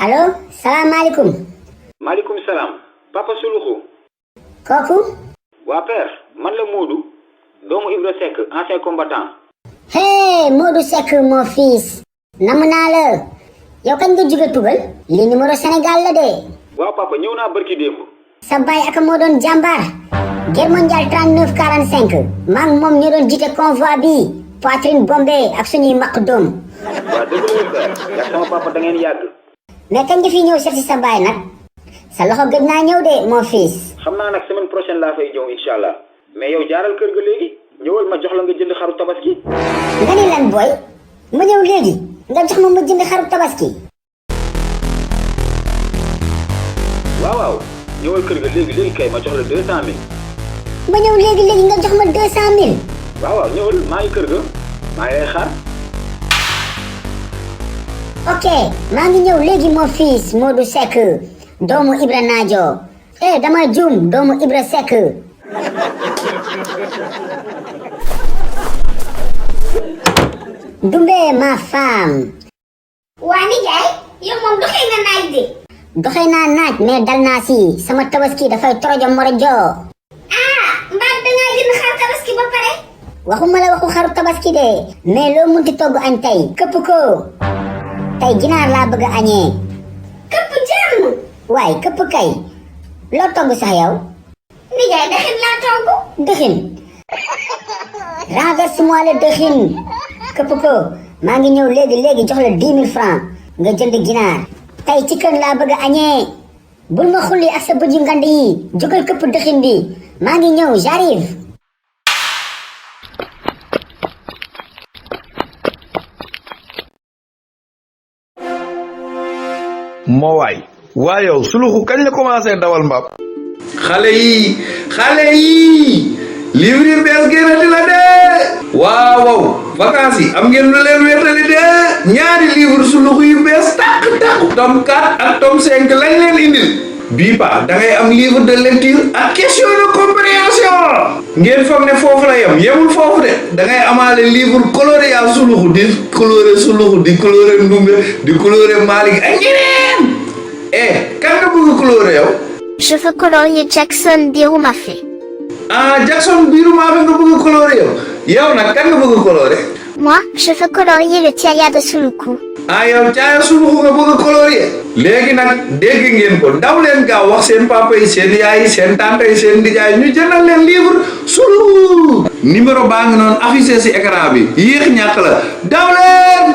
allo salaamaaleykum. maaleykum salaam papa Suluxu. kooku. waa père man la Modou doomu Ibra Seck ancien combattant. hey Modou Seck mon fils. namm naa la. yow kañ nga jóge tugal. li numéro Sénégal la de. waaw papa ñëw naa barki démb. sa baay ak moo doon jàmbaar. guerre mondiale 39 45. maa ngi moom ñoo doon jiite convoi bi. poitrine bombée ak suñuy maq doom. waaw dëgg la père yaa sama papa da ngeen yàgg. mais kañ nga fi ñëw seet si sa baay nag. sa loxo gëj naa ñëw de mon fils. xam naa nag semaine prochaine laa fay ñëw incha allah mais yow jaaral kër ga léegi ñëwal ma jox la nga jënd xaru tabaski. nga ni lan booy. ma ñëw léegi nga jox ma jënd xaru tabaski. waaw ñëwal kër ga léegi kay ma jox la 200 000. ma ñëw léegi nga jox ma 200 000. waaw ñëwal maa ngi kër ga maa ngi lay xaar. ok maa ngi ñëw léegi mon fils Modou Seck doomu Ibra Naajo. dama juum doomu Ibra Seck. Dumbe ma femme. waa nijaay yow moom doxee nga naaj de. doxee naa naaj mais dal naa si sama tabaski dafay torojo morojo. mbaa dangaa jënd xaru tabaski ba pare. waxuma la waxu xaru tabaski de mais loo munti togg añ tey këpp ko. tey ginaar laa bëgg a añee. këpp jàmm. waaye këpp kay. loo togg sax yow. nijaay dëxin laa togg. dëxin. renverse-moi le dëxin. këpp ko maa ngi ñëw léegi jox la 10 000 francs nga jënd ginaar. tey ci kër laa bëgg a añee. bul ma xulli ak sa bëj yu ngand yi jógal këpp dëxin bi maa ngi ñëw j'arrive. moo waay yow Suluxu kañ la commencé dawal mbaam. xale yi livre yi bees génnati la de waaw vacances yi am ngeen lu leen wéetali de ñaari livre Suluxu yu bees tàq tome 4 ak tome 5 lañ leen indil bii pa da ngay am livre de lecture ak question de compréhension ngeen foog ne foofu la yemul foofu de da ngay amaale livre coloré yaa Suluxu di coloré Suluxu di coloré Ndumbe di coloré Malick ak ñeneen kan nga bëgg coloré yow. Je veux colorier Jackson Birumafé. Jackson Birumafé nga bëgg coloré yow nag kan nga bëgg coloré. Moi, je veux colorier le Tiaya de Suluku. yow Tiaya Suluku nga bëgg coloré. léegi nag dégg ngeen ko daw leen gaaw wax seen papa yi seen yaay yi seen tante yi seen nijaay ñu jëndal leen livre Suluku. numéro baa ngi noonu affiché si écran bi yéex ñàkk la daw leen.